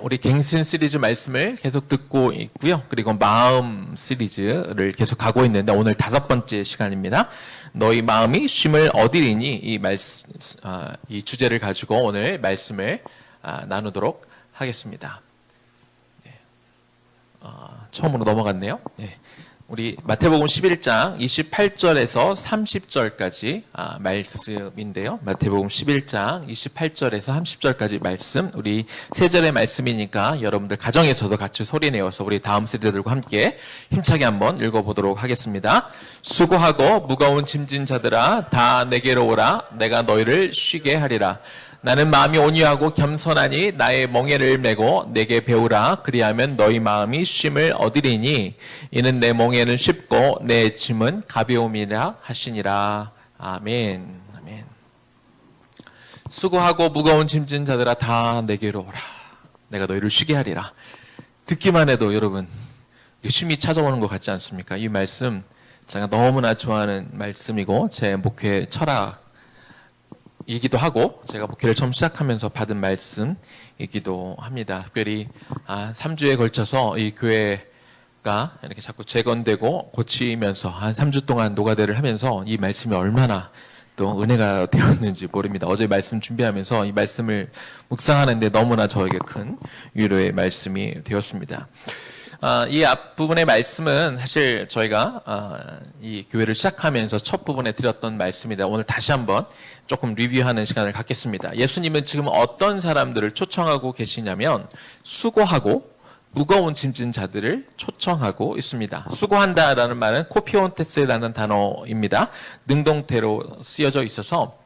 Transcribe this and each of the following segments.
우리 갱신 시리즈 말씀을 계속 듣고 있고요. 그리고 마음 시리즈를 계속 가고 있는데 오늘 5번째 시간입니다. 너희 마음이 쉼을 얻으리니 이 주제를 가지고 오늘 말씀을 나누도록 하겠습니다. 처음으로 넘어갔네요. 우리 마태복음 11장 28절에서 30절까지 말씀인데요. 마태복음 11장 28절에서 30절까지 말씀, 우리 세 절의 말씀이니까 여러분들 가정에서도 같이 소리내어서 우리 다음 세대들과 함께 힘차게 한번 읽어보도록 하겠습니다. 수고하고 무거운 짐진 자들아 다 내게로 오라. 내가 너희를 쉬게 하리라. 나는 마음이 온유하고 겸손하니 나의 멍에를 메고 내게 배우라. 그리하면 너희 마음이 쉼을 얻으리니 이는 내 멍에는 쉽고 내 짐은 가벼움이라 하시니라. 아멘. 아멘. 수고하고 무거운 짐진 자들아 다 내게로 오라. 내가 너희를 쉬게 하리라. 듣기만 해도 여러분 쉼이 찾아오는 것 같지 않습니까? 이 말씀 제가 너무나 좋아하는 말씀이고 제 목회 철학 이기도 하고 제가 목회를 처음 시작하면서 받은 말씀이기도 합니다. 특별히 3주에 걸쳐서 이 교회가 이렇게 자꾸 재건되고 고치면서 한 3주 동안 노가다를 하면서 이 말씀이 얼마나 또 은혜가 되었는지 모릅니다. 어제 말씀 준비하면서 이 말씀을 묵상하는데 너무나 저에게 큰 위로의 말씀이 되었습니다. 이 앞부분의 말씀은 사실 저희가 이 교회를 시작하면서 첫 부분에 드렸던 말씀이다. 오늘 다시 한번 조금 리뷰하는 시간을 갖겠습니다. 예수님은 지금 어떤 사람들을 초청하고 계시냐면 수고하고 무거운 짐진 자들을 초청하고 있습니다. 수고한다라는 말은 코피온테스라는 단어입니다. 능동태로 쓰여져 있어서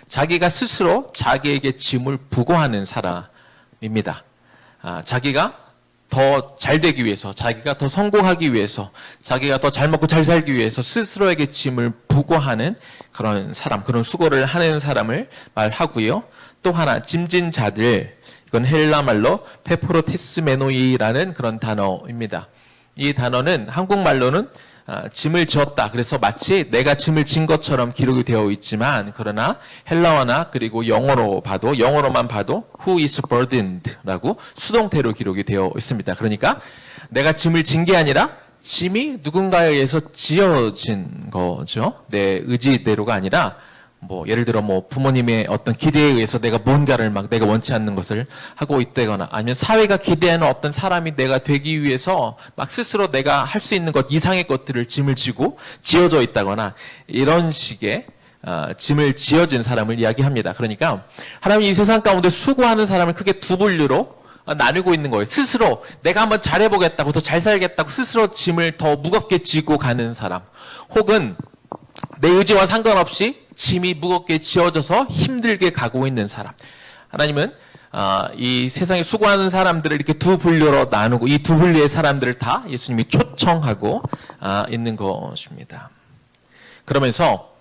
자기가 스스로 자기에게 짐을 부고하는 사람입니다. 자기가 더 잘 되기 위해서, 자기가 더 성공하기 위해서, 자기가 더 잘 먹고 잘 살기 위해서 스스로에게 짐을 부고하는 그런 사람, 그런 수고를 하는 사람을 말하고요. 또 하나, 짐진 자들, 이건 헬라 말로 페포로티스메노이라는 그런 단어입니다. 이 단어는 한국말로는 짐을 지었다. 그래서 마치 내가 짐을 진 것처럼 기록이 되어 있지만 그러나 헬라어나 그리고 영어로만 봐도 who is burdened라고 수동태로 기록이 되어 있습니다. 그러니까 내가 짐을 진 게 아니라 짐이 누군가에 의해서 지어진 거죠. 내 의지대로가 아니라 예를 들어 부모님의 어떤 기대에 의해서 내가 뭔가를 내가 원치 않는 것을 하고 있다거나 아니면 사회가 기대하는 어떤 사람이 내가 되기 위해서 스스로 내가 할 수 있는 것 이상의 것들을 짐을 지고 지어져 있다거나 이런 식의 짐을 지어진 사람을 이야기합니다. 그러니까 하나님이 이 세상 가운데 수고하는 사람을 크게 두 분류로 나누고 있는 거예요. 스스로 내가 한번 잘해보겠다고 더 잘 살겠다고 스스로 짐을 더 무겁게 지고 가는 사람, 혹은 내 의지와 상관없이 짐이 무겁게 지어져서 힘들게 가고 있는 사람. 하나님은 이 세상에 수고하는 사람들을 이렇게 두 분류로 나누고 이 두 분류의 사람들을 다 예수님이 초청하고 있는 것입니다. 그러면서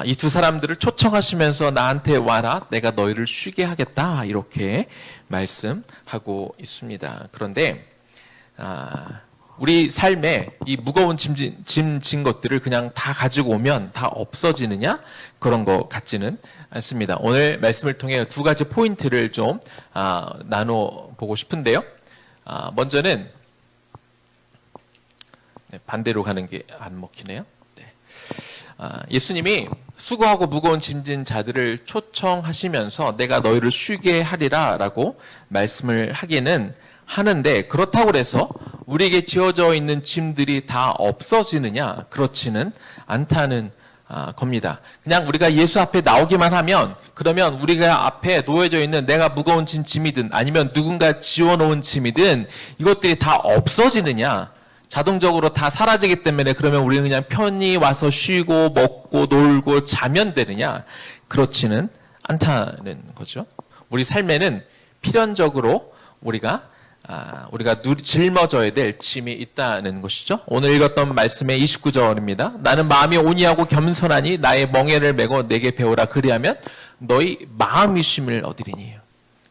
이 두 사람들을 초청하시면서 나한테 와라, 내가 너희를 쉬게 하겠다, 이렇게 말씀하고 있습니다. 그런데 우리 삶에 이 무거운 짐진 것들을 그냥 다 가지고 오면 다 없어지느냐? 그런 것 같지는 않습니다. 오늘 말씀을 통해 두 가지 포인트를 좀 나눠보고 싶은데요. 먼저는 반대로 가는 게 안 먹히네요. 예수님이 수고하고 무거운 짐진 자들을 초청하시면서 내가 너희를 쉬게 하리라 라고 말씀을 하기는 하는데, 그렇다고 해서 우리에게 지어져 있는 짐들이 다 없어지느냐? 그렇지는 않다는 겁니다. 그냥 우리가 예수 앞에 나오기만 하면, 그러면 우리가 앞에 놓여져 있는 내가 무거운 짐이든 아니면 누군가 지어놓은 짐이든 이것들이 다 없어지느냐? 자동적으로 다 사라지기 때문에 그러면 우리는 그냥 편히 와서 쉬고 먹고 놀고 자면 되느냐? 그렇지는 않다는 거죠. 우리 삶에는 필연적으로 우리가 짊어져야 될 짐이 있다는 것이죠. 오늘 읽었던 말씀의 29절입니다. 나는 마음이 온유하고 겸손하니 나의 멍에를 메고 내게 배우라. 그리하면 너희 마음이 쉼을 얻으리니.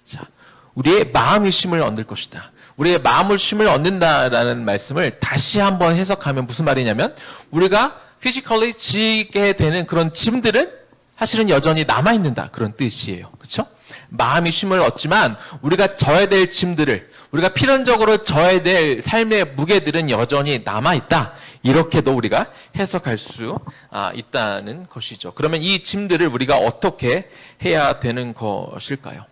자, 우리의 마음이 쉼을 얻을 것이다. 우리의 마음을 쉼을 얻는다라는 말씀을 다시 한번 해석하면 무슨 말이냐면, 우리가 피지컬리 지게 되는 그런 짐들은 사실은 여전히 남아있는다, 그런 뜻이에요. 그렇죠? 마음이 쉼을 얻지만 우리가 져야 될 짐들을, 우리가 필연적으로 져야 될 삶의 무게들은 여전히 남아있다. 이렇게도 우리가 해석할 수 있다는 것이죠. 그러면 이 짐들을 우리가 어떻게 해야 되는 것일까요?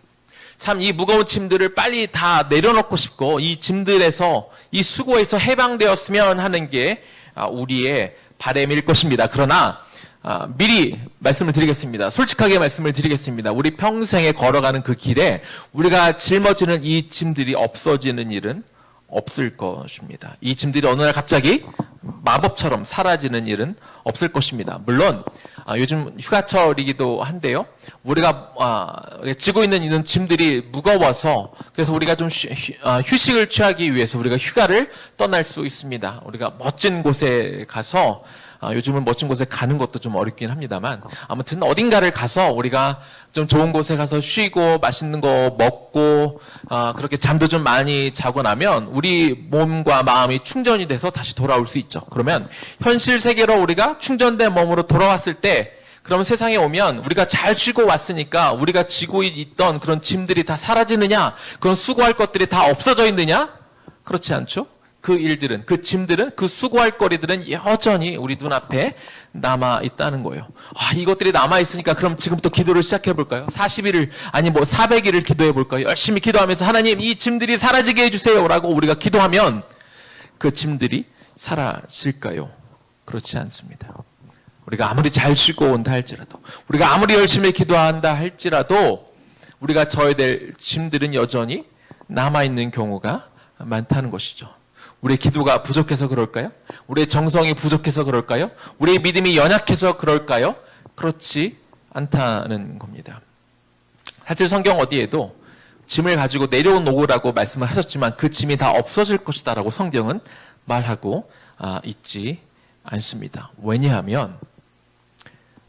참 이 무거운 짐들을 빨리 다 내려놓고 싶고 이 짐들에서, 이 수고에서 해방되었으면 하는 게 우리의 바람일 것입니다. 그러나 미리 말씀을 드리겠습니다. 솔직하게 말씀을 드리겠습니다. 우리 평생에 걸어가는 그 길에 우리가 짊어지는 이 짐들이 없어지는 일은 없을 것입니다. 이 짐들이 어느 날 갑자기 마법처럼 사라지는 일은 없을 것입니다. 물론 요즘 휴가철이기도 한데요. 우리가 지고 있는 이런 짐들이 무거워서 그래서 우리가 좀 휴식을 취하기 위해서 우리가 휴가를 떠날 수 있습니다. 우리가 멋진 곳에 가서 요즘은 멋진 곳에 가는 것도 좀 어렵긴 합니다만 아무튼 어딘가를 가서 우리가 좀 좋은 곳에 가서 쉬고 맛있는 거 먹고 그렇게 잠도 좀 많이 자고 나면 우리 몸과 마음이 충전이 돼서 다시 돌아올 수 있죠. 그러면 현실 세계로 우리가 충전된 몸으로 돌아왔을 때 그러면 세상에 오면 우리가 잘 쉬고 왔으니까 우리가 지고 있던 그런 짐들이 다 사라지느냐? 그런 수고할 것들이 다 없어져 있느냐? 그렇지 않죠? 그 일들은, 그 짐들은, 그 수고할 거리들은 여전히 우리 눈앞에 남아있다는 거예요. 이것들이 남아있으니까 그럼 지금부터 기도를 시작해볼까요? 40일을, 아니 400일을 기도해볼까요? 열심히 기도하면서 하나님 이 짐들이 사라지게 해주세요 라고 우리가 기도하면 그 짐들이 사라질까요? 그렇지 않습니다. 우리가 아무리 잘 쉬고 온다 할지라도, 우리가 아무리 열심히 기도한다 할지라도 우리가 져야 될 짐들은 여전히 남아있는 경우가 많다는 것이죠. 우리의 기도가 부족해서 그럴까요? 우리의 정성이 부족해서 그럴까요? 우리의 믿음이 연약해서 그럴까요? 그렇지 않다는 겁니다. 사실 성경 어디에도 짐을 가지고 내려오라고 말씀을 하셨지만 그 짐이 다 없어질 것이다 라고 성경은 말하고 있지 않습니다. 왜냐하면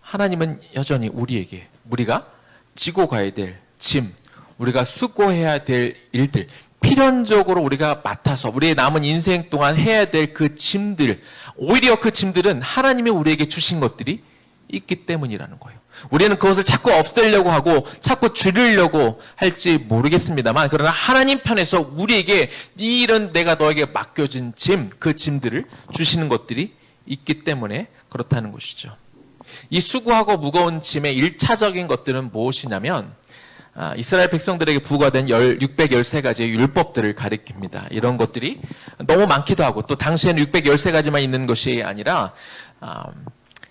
하나님은 여전히 우리에게 우리가 지고 가야 될 짐, 우리가 수고해야 될 일들, 필연적으로 우리가 맡아서 우리의 남은 인생 동안 해야 될 그 짐들, 오히려 그 짐들은 하나님이 우리에게 주신 것들이 있기 때문이라는 거예요. 우리는 그것을 자꾸 없애려고 하고 자꾸 줄이려고 할지 모르겠습니다만 그러나 하나님 편에서 우리에게 이 일은 내가 너에게 맡겨진 짐, 그 짐들을 주시는 것들이 있기 때문에 그렇다는 것이죠. 이 수고하고 무거운 짐의 1차적인 것들은 무엇이냐면 이스라엘 백성들에게 부과된 613가지의 율법들을 가리킵니다. 이런 것들이 너무 많기도 하고 또 당시에는 613가지만 있는 것이 아니라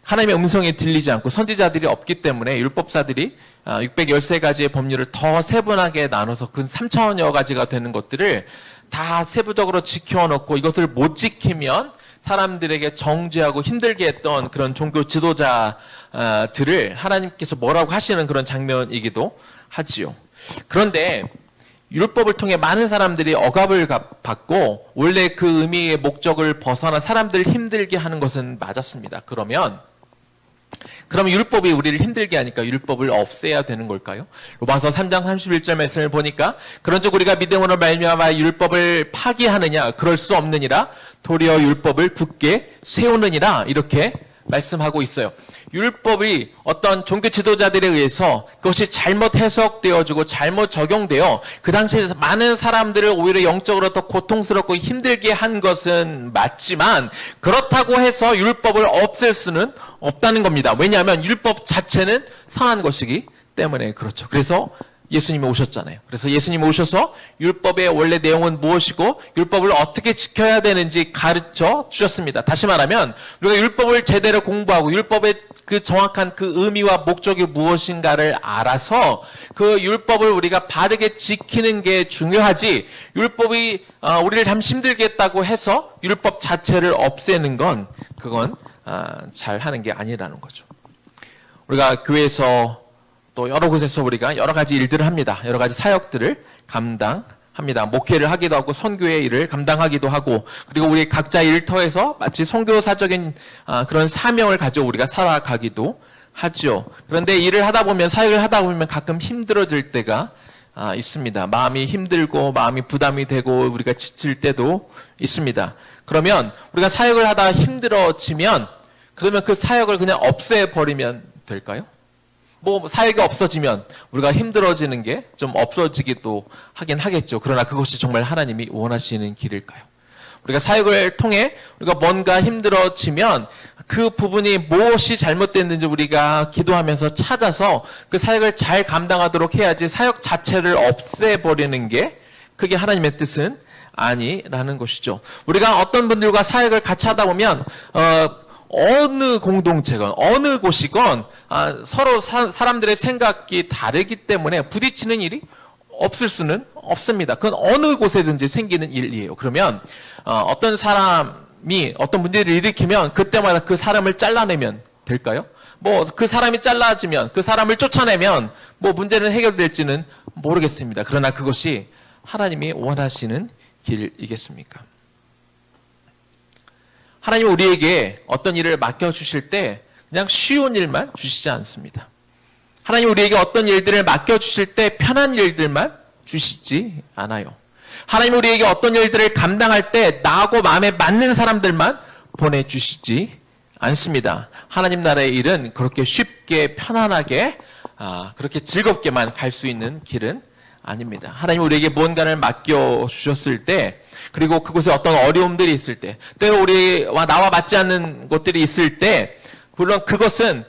하나님의 음성이 들리지 않고 선지자들이 없기 때문에 율법사들이 613가지의 법률을 더 세분하게 나눠서 근 3,000여 가지가 되는 것들을 다 세부적으로 지켜놓고 이것을 못 지키면 사람들에게 정죄하고 힘들게 했던 그런 종교 지도자들을 하나님께서 뭐라고 하시는 그런 장면이기도 하지요. 그런데 율법을 통해 많은 사람들이 억압을 받고 원래 그 의미의 목적을 벗어나 사람들을 힘들게 하는 것은 맞았습니다. 그러면 율법이 우리를 힘들게 하니까 율법을 없애야 되는 걸까요? 로마서 3장 31절 말씀을 보니까 그런즉 우리가 믿음으로 말미암아 율법을 파기하느냐 그럴 수 없느니라 도리어 율법을 굳게 세우느니라 이렇게 말씀하고 있어요. 율법이 어떤 종교 지도자들에 의해서 그것이 잘못 해석되어지고 잘못 적용되어 그 당시에 많은 사람들을 오히려 영적으로 더 고통스럽고 힘들게 한 것은 맞지만 그렇다고 해서 율법을 없앨 수는 없다는 겁니다. 왜냐하면 율법 자체는 선한 것이기 때문에 그렇죠. 그래서 예수님이 오셨잖아요. 그래서 예수님이 오셔서 율법의 원래 내용은 무엇이고 율법을 어떻게 지켜야 되는지 가르쳐 주셨습니다. 다시 말하면 우리가 율법을 제대로 공부하고 율법의 그 정확한 그 의미와 목적이 무엇인가를 알아서 그 율법을 우리가 바르게 지키는 게 중요하지 율법이 우리를 잠시 힘들게 했다고 해서 율법 자체를 없애는 건 그건 잘 하는 게 아니라는 거죠. 우리가 교회에서 또 여러 곳에서 우리가 여러 가지 일들을 합니다. 여러 가지 사역들을 감당합니다. 목회를 하기도 하고 선교의 일을 감당하기도 하고 그리고 우리 각자 일터에서 마치 선교사적인 그런 사명을 가지고 우리가 살아가기도 하죠. 그런데 일을 하다 보면 사역을 하다 보면 가끔 힘들어질 때가 있습니다. 마음이 힘들고 마음이 부담이 되고 우리가 지칠 때도 있습니다. 그러면 우리가 사역을 하다 힘들어지면 그러면 그 사역을 그냥 없애버리면 될까요? 뭐 사역이 없어지면 우리가 힘들어지는 게 좀 없어지기도 하긴 하겠죠. 그러나 그것이 정말 하나님이 원하시는 길일까요? 우리가 사역을 통해 우리가 뭔가 힘들어지면 그 부분이 무엇이 잘못됐는지 우리가 기도하면서 찾아서 그 사역을 잘 감당하도록 해야지, 사역 자체를 없애버리는 게 그게 하나님의 뜻은 아니라는 것이죠. 우리가 어떤 분들과 사역을 같이 하다 보면 어느 공동체건 어느 곳이건 서로 사람들의 생각이 다르기 때문에 부딪히는 일이 없을 수는 없습니다. 그건 어느 곳에든지 생기는 일이에요. 그러면 어떤 사람이 어떤 문제를 일으키면 그때마다 그 사람을 잘라내면 될까요? 뭐 그 사람이 잘라지면, 그 사람을 쫓아내면 뭐 문제는 해결될지는 모르겠습니다. 그러나 그것이 하나님이 원하시는 길이겠습니까? 하나님은 우리에게 어떤 일을 맡겨주실 때 그냥 쉬운 일만 주시지 않습니다. 하나님 우리에게 어떤 일들을 맡겨주실 때 편한 일들만 주시지 않아요. 하나님 우리에게 어떤 일들을 감당할 때 나하고 마음에 맞는 사람들만 보내주시지 않습니다. 하나님 나라의 일은 그렇게 쉽게 편안하게 그렇게 즐겁게만 갈 수 있는 길은 아닙니다. 하나님 우리에게 무언가를 맡겨주셨을 때, 그리고 그곳에 어떤 어려움들이 있을 때, 때로 우리와 나와 맞지 않는 것들이 있을 때, 물론 그것은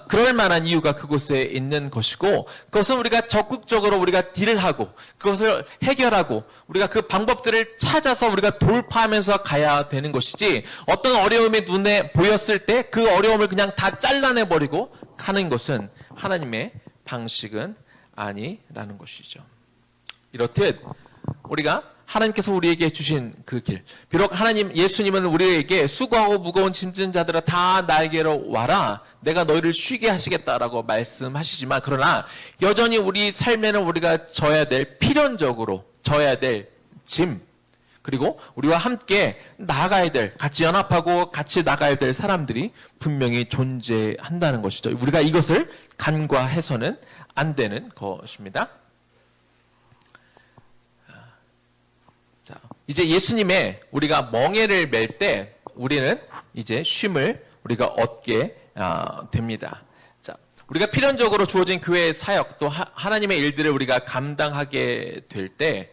그럴 만한 이유가 그곳에 있는 것이고, 그것은 우리가 적극적으로 우리가 딜을 하고 그것을 해결하고 우리가 그 방법들을 찾아서 우리가 돌파하면서 가야 되는 것이지, 어떤 어려움이 눈에 보였을 때 그 어려움을 그냥 다 잘라내버리고 가는 것은 하나님의 방식은 아니라는 것이죠. 이렇듯 우리가 하나님께서 우리에게 주신 그 길, 비록 하나님 예수님은 우리에게 수고하고 무거운 짐진 자들아 다 나에게로 와라, 내가 너희를 쉬게 하시겠다라고 말씀하시지만, 그러나 여전히 우리 삶에는 우리가 져야 될, 필연적으로 져야 될 짐, 그리고 우리와 함께 나아가야 될, 같이 연합하고 같이 나가야 될 사람들이 분명히 존재한다는 것이죠. 우리가 이것을 간과해서는 안 되는 것입니다. 자, 이제 예수님의 우리가 멍에를 맬 때 우리는 이제 쉼을 우리가 얻게 됩니다. 자, 우리가 필연적으로 주어진 교회의 사역, 또 하나님의 일들을 우리가 감당하게 될 때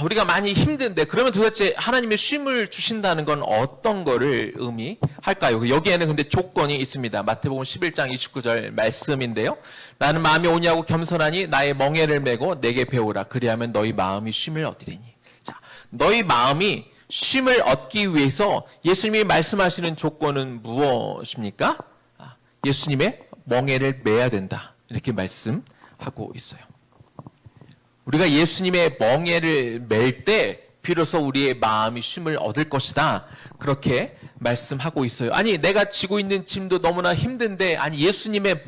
우리가 많이 힘든데, 그러면 도대체 하나님의 쉼을 주신다는 건 어떤 거를 의미할까요? 여기에는 근데 조건이 있습니다. 마태복음 11장 29절 말씀인데요. 나는 마음이 온유하고 겸손하니 나의 멍에를 메고 내게 배우라. 그리하면 너희 마음이 쉼을 얻으리니. 자, 너희 마음이 쉼을 얻기 위해서 예수님이 말씀하시는 조건은 무엇입니까? 예수님의 멍에를 메야 된다, 이렇게 말씀하고 있어요. 우리가 예수님의 멍에를 맬 때 비로소 우리의 마음이 쉼을 얻을 것이다, 그렇게 말씀하고 있어요. 아니, 내가 지고 있는 짐도 너무나 힘든데, 아니 예수님의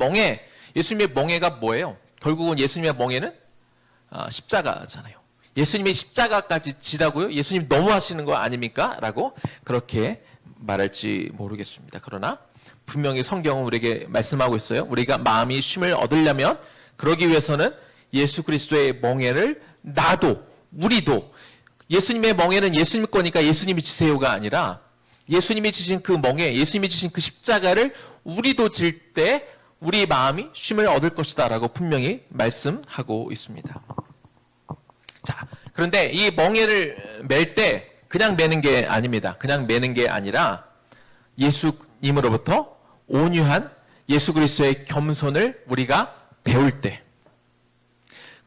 멍에가 뭐예요? 결국은 예수님의 멍에는 십자가잖아요. 예수님의 십자가까지 지라고요? 예수님 너무 하시는 거 아닙니까? 라고 그렇게 말할지 모르겠습니다. 그러나 분명히 성경은 우리에게 말씀하고 있어요. 우리가 마음이 쉼을 얻으려면, 그러기 위해서는 예수 그리스도의 멍에를 우리도 예수님의 멍에는 예수님 거니까 예수님이 지세요가 아니라, 예수님이 지신 그 멍에, 예수님이 지신 그 십자가를 우리도 질 때 우리 마음이 쉼을 얻을 것이다 라고 분명히 말씀하고 있습니다. 자, 그런데 이 멍에를 맬 때 그냥 매는 게 아닙니다. 그냥 매는 게 아니라 예수님으로부터 온유한 예수 그리스도의 겸손을 우리가 배울 때,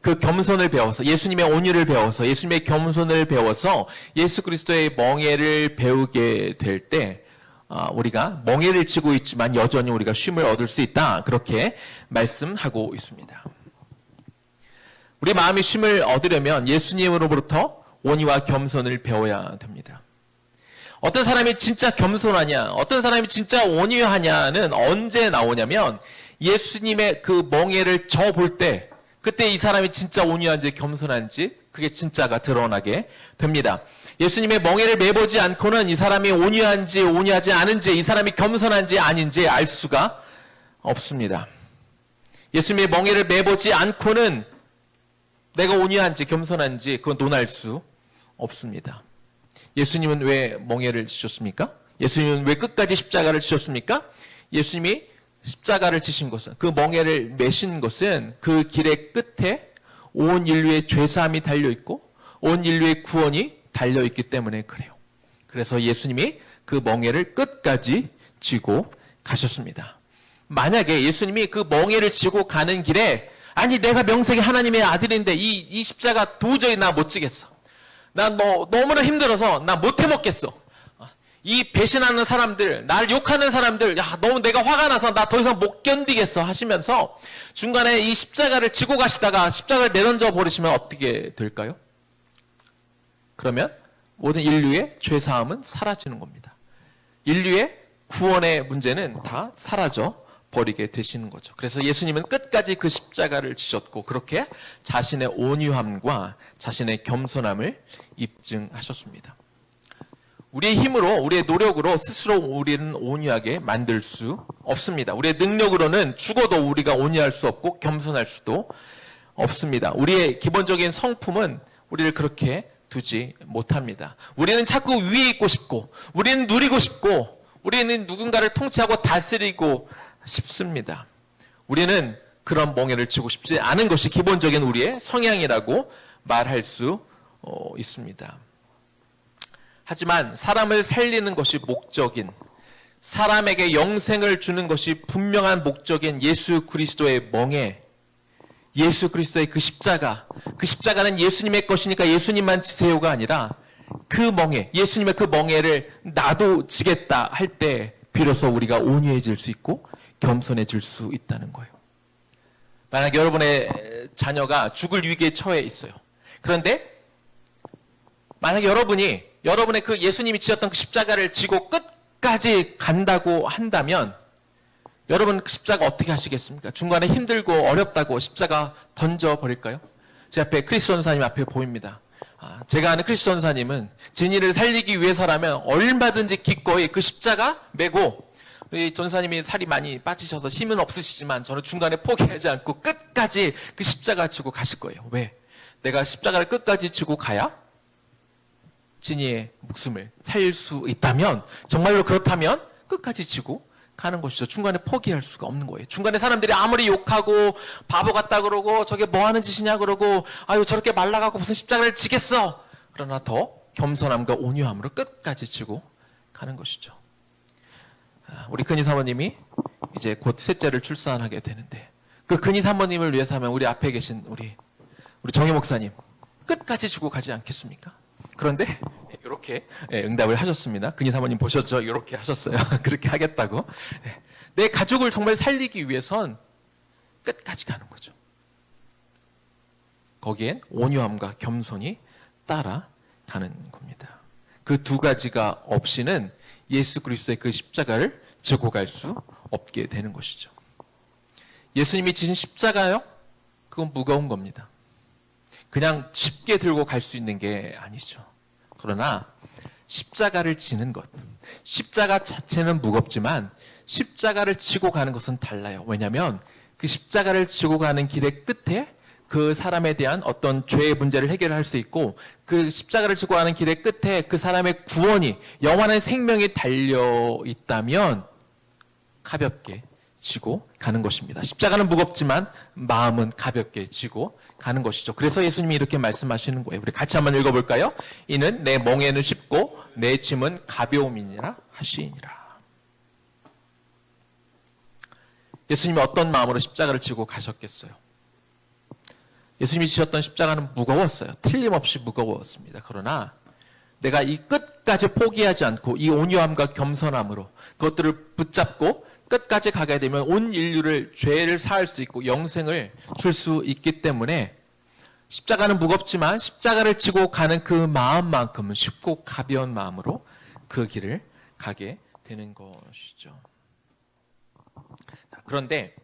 그 겸손을 배워서, 예수님의 온유를 배워서, 예수님의 겸손을 배워서 예수 그리스도의 멍에를 배우게 될 때 우리가 멍에를 지고 있지만 여전히 우리가 쉼을 얻을 수 있다, 그렇게 말씀하고 있습니다. 우리 마음이 쉼을 얻으려면 예수님으로부터 온유와 겸손을 배워야 됩니다. 어떤 사람이 진짜 겸손하냐, 어떤 사람이 진짜 온유하냐는 언제 나오냐면, 예수님의 그 멍에를 져볼 때, 그때 이 사람이 진짜 온유한지 겸손한지 그게 진짜가 드러나게 됩니다. 예수님의 멍에를 매보지 않고는 이 사람이 온유한지 온유하지 않은지, 이 사람이 겸손한지 아닌지 알 수가 없습니다. 예수님의 멍에를 매보지 않고는 내가 온유한지 겸손한지 그건 논할 수 없습니다. 예수님은 왜 멍에를 지셨습니까? 예수님은 왜 끝까지 십자가를 지셨습니까? 예수님이 십자가를 지신 것은, 그 멍에를 메신 것은 그 길의 끝에 온 인류의 죄사함이 달려있고 온 인류의 구원이 달려있기 때문에 그래요. 그래서 예수님이 그 멍에를 끝까지 지고 가셨습니다. 만약에 예수님이 그 멍에를 지고 가는 길에 아니 내가 명색이 하나님의 아들인데 이 십자가 도저히 나 못 지겠어. 나 너무나 힘들어서 나 못 해먹겠어. 이 배신하는 사람들, 날 욕하는 사람들, 야, 너무 내가 화가 나서 나 더 이상 못 견디겠어 하시면서 중간에 이 십자가를 지고 가시다가 십자가를 내던져 버리시면 어떻게 될까요? 그러면 모든 인류의 죄사함은 사라지는 겁니다. 인류의 구원의 문제는 다 사라져 버리게 되시는 거죠. 그래서 예수님은 끝까지 그 십자가를 지셨고 그렇게 자신의 온유함과 자신의 겸손함을 입증하셨습니다. 우리의 힘으로, 우리의 노력으로 스스로 우리는 온유하게 만들 수 없습니다. 우리의 능력으로는 죽어도 우리가 온유할 수 없고 겸손할 수도 없습니다. 우리의 기본적인 성품은 우리를 그렇게 두지 못합니다. 우리는 자꾸 위에 있고 싶고, 우리는 누리고 싶고, 우리는 누군가를 통치하고 다스리고 싶습니다. 우리는 그런 멍에를 치고 싶지 않은 것이 기본적인 우리의 성향이라고 말할 수 있습니다. 하지만 사람을 살리는 것이 목적인, 사람에게 영생을 주는 것이 분명한 목적인 예수 그리스도의 멍에, 예수 그리스도의 그 십자가는 예수님의 것이니까 예수님만 지세요가 아니라 그 멍에, 예수님의 그 멍에를 나도 지겠다 할 때 비로소 우리가 온유해질 수 있고 겸손해질 수 있다는 거예요. 만약 여러분의 자녀가 죽을 위기에 처해 있어요. 그런데 만약 여러분의 그 예수님이 지었던 그 십자가를 지고 끝까지 간다고 한다면 여러분 그 십자가 어떻게 하시겠습니까? 중간에 힘들고 어렵다고 십자가 던져버릴까요? 제 앞에 크리스 전사님 앞에 보입니다. 제가 아는 크리스 전사님은 진이를 살리기 위해서라면 얼마든지 기꺼이 그 십자가 메고, 우리 전사님이 살이 많이 빠지셔서 힘은 없으시지만 저는 중간에 포기하지 않고 끝까지 그 십자가 지고 가실 거예요. 왜? 내가 십자가를 끝까지 지고 가야 진이의 목숨을 살릴 수 있다면, 정말로 그렇다면 끝까지 지고 가는 것이죠. 중간에 포기할 수가 없는 거예요. 중간에 사람들이 아무리 욕하고 바보 같다 그러고 저게 뭐 하는 짓이냐 그러고 아유 저렇게 말라가고 무슨 십자가를 지겠어. 그러나 더 겸손함과 온유함으로 끝까지 지고 가는 것이죠. 우리 근희 사모님이 이제 곧 셋째를 출산하게 되는데 그 근희 사모님을 위해서 하면 우리 앞에 계신 우리 정희 목사님 끝까지 지고 가지 않겠습니까? 그런데 이렇게 응답을 하셨습니다. 근희 사모님 보셨죠? 이렇게 하셨어요. 그렇게 하겠다고. 내 가족을 정말 살리기 위해선 끝까지 가는 거죠. 거기엔 온유함과 겸손이 따라가는 겁니다. 그 두 가지가 없이는 예수 그리스도의 그 십자가를 지고 갈 수 없게 되는 것이죠. 예수님이 지신 십자가요? 그건 무거운 겁니다. 그냥 쉽게 들고 갈 수 있는 게 아니죠. 그러나 십자가를 지는 것, 십자가 자체는 무겁지만 십자가를 지고 가는 것은 달라요. 왜냐하면 그 십자가를 지고 가는 길의 끝에 그 사람에 대한 어떤 죄의 문제를 해결할 수 있고, 그 십자가를 지고 가는 길의 끝에 그 사람의 구원이, 영원한 생명이 달려 있다면 가볍게 지고 가는 것입니다. 십자가는 무겁지만 마음은 가볍게 지고 가는 것이죠. 그래서 예수님이 이렇게 말씀하시는 거예요. 우리 같이 한번 읽어볼까요? 이는 내 멍에는 쉽고 내 짐은 가벼움이니라 하시니라. 예수님이 어떤 마음으로 십자가를 지고 가셨겠어요? 예수님이 지셨던 십자가는 무거웠어요. 틀림없이 무거웠습니다. 그러나 내가 이 끝까지 포기하지 않고 이 온유함과 겸손함으로 그것들을 붙잡고 끝까지 가게 되면 온 인류를 죄를 사할 수 있고 영생을 줄 수 있기 때문에 십자가는 무겁지만 십자가를 지고 가는 그 마음만큼은 쉽고 가벼운 마음으로 그 길을 가게 되는 것이죠. 그런데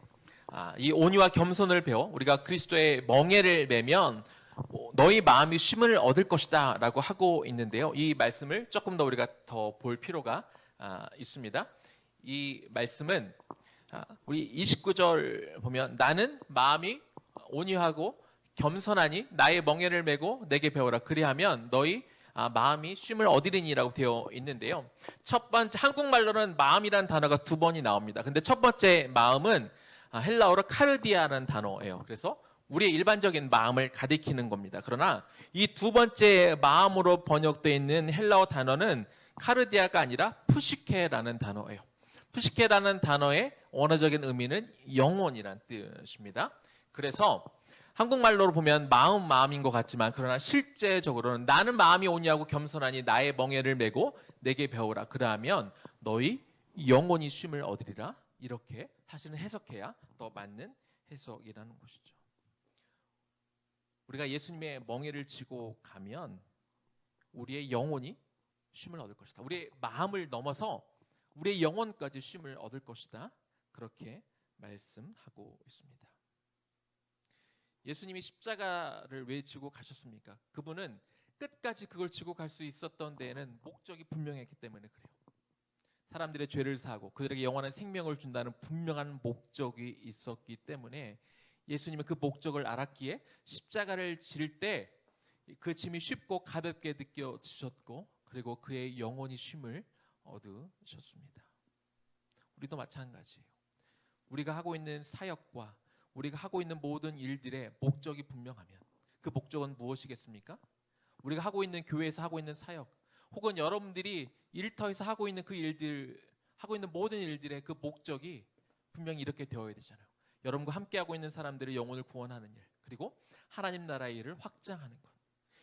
이 온유와 겸손을 배워 우리가 그리스도의 멍에를 매면 너희 마음이 쉼을 얻을 것이다 라고 하고 있는데요. 이 말씀을 조금 더 우리가 더 볼 필요가 있습니다. 이 말씀은 우리 29절 보면 나는 마음이 온유하고 겸손하니 나의 멍에를 메고 내게 배워라. 그리하면 너희 마음이 쉼을 얻으리니라고 되어 있는데요. 첫 번째 한국말로는 마음이라는 단어가 두 번이 나옵니다. 근데 첫 번째 마음은 헬라어로 카르디아라는 단어예요. 그래서 우리의 일반적인 마음을 가리키는 겁니다. 그러나 이 두 번째 마음으로 번역되어 있는 헬라어 단어는 카르디아가 아니라 푸시케라는 단어예요. 푸시케라는 단어의 원어적인 의미는 영혼이란 뜻입니다. 그래서 한국말로 보면 마음인 것 같지만 그러나 실제적으로는 나는 마음이 오냐고 겸손하니 나의 멍에를 메고 내게 배우라. 그러하면 너희 영혼이 쉼을 얻으리라. 이렇게 사실은 해석해야 더 맞는 해석이라는 것이죠. 우리가 예수님의 멍에를 지고 가면 우리의 영혼이 쉼을 얻을 것이다. 우리의 마음을 넘어서 우리의 영혼까지 쉼을 얻을 것이다. 그렇게 말씀하고 있습니다. 예수님이 십자가를 왜 지고 가셨습니까? 그분은 끝까지 그걸 지고 갈 수 있었던 데에는 목적이 분명했기 때문에 그래요. 사람들의 죄를 사하고 그들에게 영원한 생명을 준다는 분명한 목적이 있었기 때문에 예수님은 그 목적을 알았기에 십자가를 질 때 그 짐이 쉽고 가볍게 느껴지셨고 그리고 그의 영혼이 쉼을 얻으셨습니다. 우리도 마찬가지예요. 우리가 하고 있는 사역과 우리가 하고 있는 모든 일들의 목적이 분명하면 그 목적은 무엇이겠습니까? 우리가 하고 있는 교회에서 하고 있는 사역 혹은 여러분들이 일터에서 하고 있는 그 일들 하고 있는 모든 일들의 그 목적이 분명히 이렇게 되어야 되잖아요. 여러분과 함께하고 있는 사람들의 영혼을 구원하는 일 그리고 하나님 나라의 일을 확장하는 것.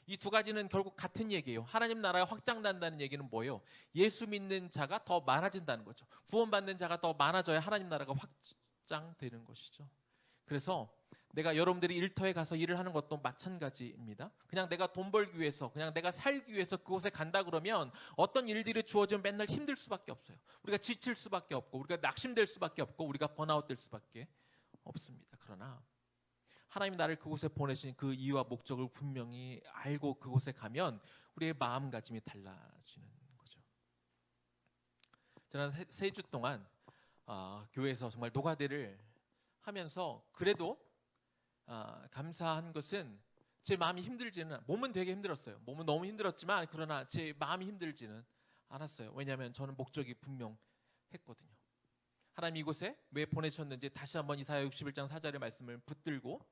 이 두 가지는 결국 같은 얘기예요. 하나님 나라가 확장된다는 얘기는 뭐예요? 예수 믿는 자가 더 많아진다는 거죠. 구원받는 자가 더 많아져야 하나님 나라가 확장되는 것이죠. 그래서 내가 여러분들이 일터에 가서 일을 하는 것도 마찬가지입니다. 그냥 내가 돈 벌기 위해서 그냥 내가 살기 위해서 그곳에 간다 그러면 어떤 일들이 주어지면 맨날 힘들 수밖에 없어요. 우리가 지칠 수밖에 없고 우리가 낙심될 수밖에 없고 우리가 번아웃 될 수밖에 없습니다. 그러나 하나님이 나를 그곳에 보내신 그 이유와 목적을 분명히 알고 그곳에 가면 우리의 마음가짐이 달라지는 거죠. 저는 세 주 동안 교회에서 정말 노가대를 하면서 그래도 감사한 것은 제 마음이 힘들지는 몸은 되게 힘들었어요. 몸은 너무 힘들었지만 그러나 제 마음이 힘들지는 않았어요. 왜냐하면 저는 목적이 분명했거든요. 하나님 이곳에 왜 보내셨는지 다시 한번 이사야 61장 4절의 말씀을 붙들고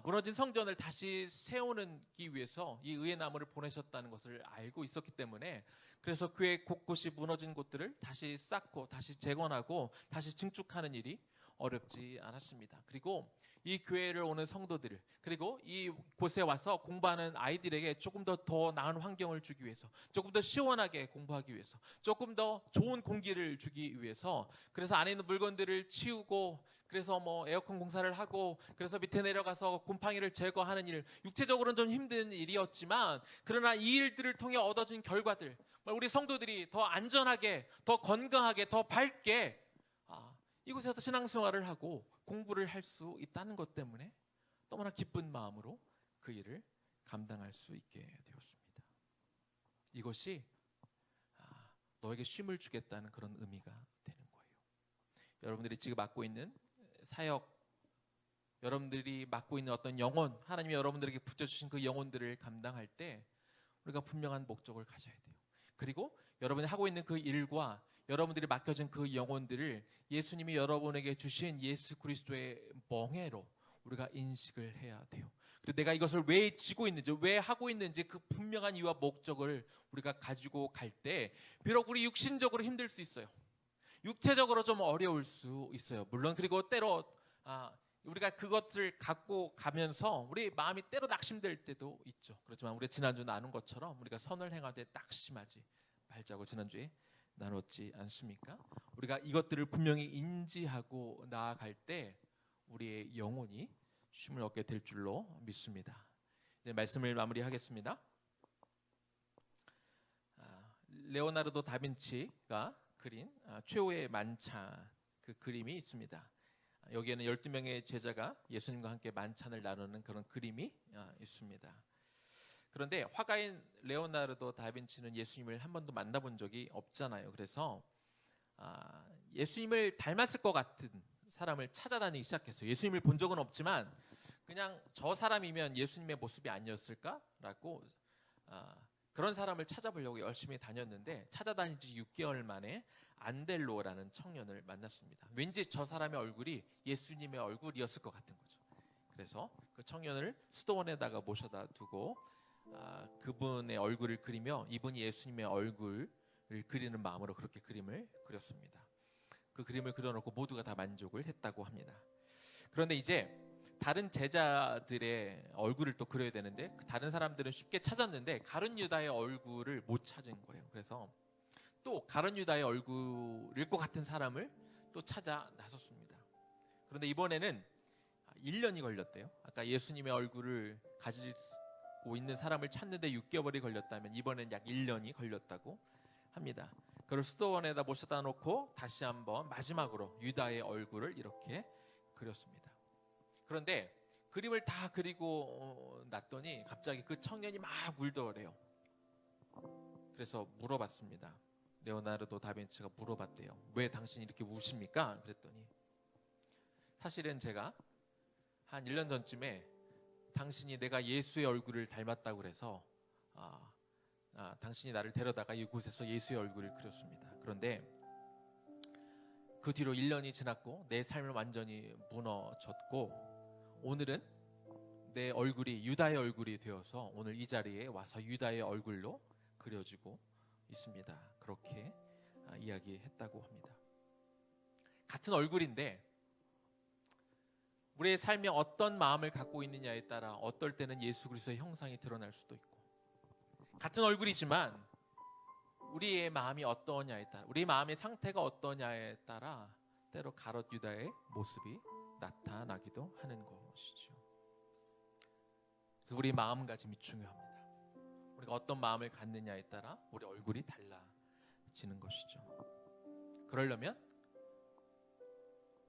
무너진 성전을 다시 세우기 위해서 이 의의 나무를 보내셨다는 것을 알고 있었기 때문에 그래서 교회 곳곳이 무너진 곳들을 다시 쌓고 다시 재건하고 다시 증축하는 일이 어렵지 않았습니다. 그리고 이 교회를 오는 성도들 그리고 이 곳에 와서 공부하는 아이들에게 조금 더 나은 환경을 주기 위해서 조금 더 시원하게 공부하기 위해서 조금 더 좋은 공기를 주기 위해서 그래서 안에 있는 물건들을 치우고 그래서 뭐 에어컨 공사를 하고 그래서 밑에 내려가서 곰팡이를 제거하는 일 육체적으로는 좀 힘든 일이었지만 그러나 이 일들을 통해 얻어진 결과들 우리 성도들이 더 안전하게 더 건강하게 더 밝게 이곳에서 신앙생활을 하고 공부를 할 수 있다는 것 때문에 너무나 기쁜 마음으로 그 일을 감당할 수 있게 되었습니다. 이것이 너에게 쉼을 주겠다는 그런 의미가 되는 거예요. 여러분들이 지금 맡고 있는 사역, 여러분들이 맡고 있는 어떤 영혼, 하나님이 여러분들에게 붙여주신 그 영혼들을 감당할 때 우리가 분명한 목적을 가져야 돼요. 그리고 여러분이 하고 있는 그 일과 여러분들이 맡겨진 그 영혼들을 예수님이 여러분에게 주신 예수 그리스도의 멍에로 우리가 인식을 해야 돼요. 그리고 내가 이것을 왜 지고 있는지 왜 하고 있는지 그 분명한 이유와 목적을 우리가 가지고 갈 때 비록 우리 육신적으로 힘들 수 있어요. 육체적으로 좀 어려울 수 있어요. 물론 그리고 때로 우리가 그것을 갖고 가면서 우리 마음이 때로 낙심될 때도 있죠. 그렇지만 우리가 지난주 나눈 것처럼 우리가 선을 행하되 낙심하지 말자고 지난주에 나눴지 않습니까? 우리가 이것들을 분명히 인지하고 나아갈 때 우리의 영혼이 쉼을 얻게 될 줄로 믿습니다. 이제 말씀을 마무리하겠습니다. 레오나르도 다빈치가 그린 최후의 만찬 그 그림이 있습니다. 여기에는 12명의 제자가 예수님과 함께 만찬을 나누는 그런 그림이 있습니다. 그런데 화가인 레오나르도 다빈치는 예수님을 한 번도 만나본 적이 없잖아요. 그래서 예수님을 닮았을 것 같은 사람을 찾아다니기 시작했어요. 예수님을 본 적은 없지만 그냥 저 사람이면 예수님의 모습이 아니었을까라고 그런 사람을 찾아보려고 열심히 다녔는데 찾아다닌 지 6개월 만에 안델로라는 청년을 만났습니다. 왠지 저 사람의 얼굴이 예수님의 얼굴이었을 것 같은 거죠. 그래서 그 청년을 수도원에다가 모셔다 두고 그분의 얼굴을 그리며 이분이 예수님의 얼굴을 그리는 마음으로 그렇게 그림을 그렸습니다. 그 그림을 그려놓고 모두가 다 만족을 했다고 합니다. 그런데 이제 다른 제자들의 얼굴을 또 그려야 되는데 다른 사람들은 쉽게 찾았는데 가룟 유다의 얼굴을 못 찾은 거예요. 그래서 또 가룟 유다의 얼굴일 것 같은 사람을 또 찾아 나섰습니다. 그런데 이번에는 1년이 걸렸대요. 아까 예수님의 얼굴을 가지고 있는 사람을 찾는데 6개월이 걸렸다면 이번엔 약 1년이 걸렸다고 합니다. 그걸 수도원에다 모셔다 놓고 다시 한번 마지막으로 유다의 얼굴을 이렇게 그렸습니다. 그런데 그림을 다 그리고 났더니 갑자기 그 청년이 막 울더래요. 그래서 물어봤습니다. 레오나르도 다빈치가 물어봤대요. 왜 당신이 이렇게 우십니까? 그랬더니 사실은 제가 한 1년 전쯤에 당신이 내가 예수의 얼굴을 닮았다고 그래서 당신이 나를 데려다가 이곳에서 예수의 얼굴을 그렸습니다. 그런데 그 뒤로 1년이 지났고 내 삶은 완전히 무너졌고 오늘은 내 얼굴이 유다의 얼굴이 되어서 오늘 이 자리에 와서 유다의 얼굴로 그려지고 있습니다. 그렇게 이야기했다고 합니다. 같은 얼굴인데 우리의 삶에 어떤 마음을 갖고 있느냐에 따라 어떨 때는 예수 그리스도의 형상이 드러날 수도 있고 같은 얼굴이지만 우리의 마음이 어떠냐에 따라 우리의 마음의 상태가 어떠냐에 따라 때로 가롯 유다의 모습이 나타나기도 하는 것이죠. 그래서 우리 마음가짐이 중요합니다. 우리가 어떤 마음을 갖느냐에 따라 우리 얼굴이 달라지는 것이죠. 그러려면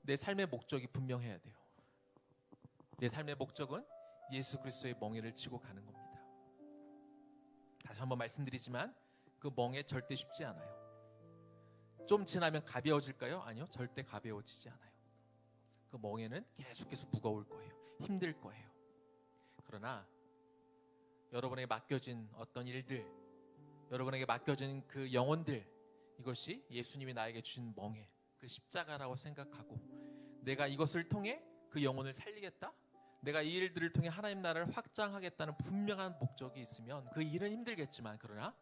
내 삶의 목적이 분명해야 돼요. 내 삶의 목적은 예수 그리스도의 멍에를 치고 가는 겁니다. 다시 한번 말씀드리지만 그 멍에 절대 쉽지 않아요. 좀 지나면 가벼워질까요? 아니요, 절대 가벼워지지 않아요. 그 멍에는 계속해서 무거울 거예요. 힘들 거예요. 그러나 여러분에게 맡겨진 어떤 일들, 여러분에게 맡겨진 그 영혼들, 이것이 예수님이 나에게 주신 멍에, 그 십자가라고 생각하고 내가 이것을 통해 그 영혼을 살리겠다? 내가 이 일들을 통해 하나님 나라를 확장하겠다는 분명한 목적이 있으면 그 일은 힘들겠지만 그러나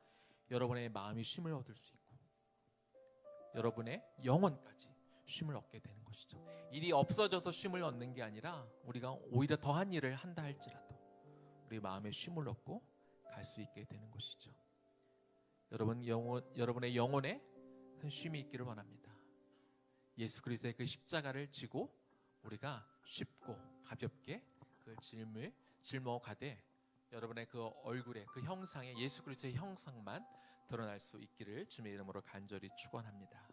여러분의 마음이 쉼을 얻을 수 있고 여러분의 영혼까지 쉼을 얻게 되는 것이죠. 일이 없어져서 쉼을 얻는 게 아니라 우리가 오히려 더한 일을 한다 할지라도 우리 마음에 쉼을 얻고 갈 수 있게 되는 것이죠. 여러분의 영혼에 큰 쉼이 있기를 원합니다. 예수 그리스도의 그 십자가를 지고 우리가 쉽고 가볍게 그 짐을 짊어 가되 여러분의 그 얼굴에 그 형상에 예수 그리스도의 형상만 드러날 수 있기를 주님의 이름으로 간절히 축원합니다.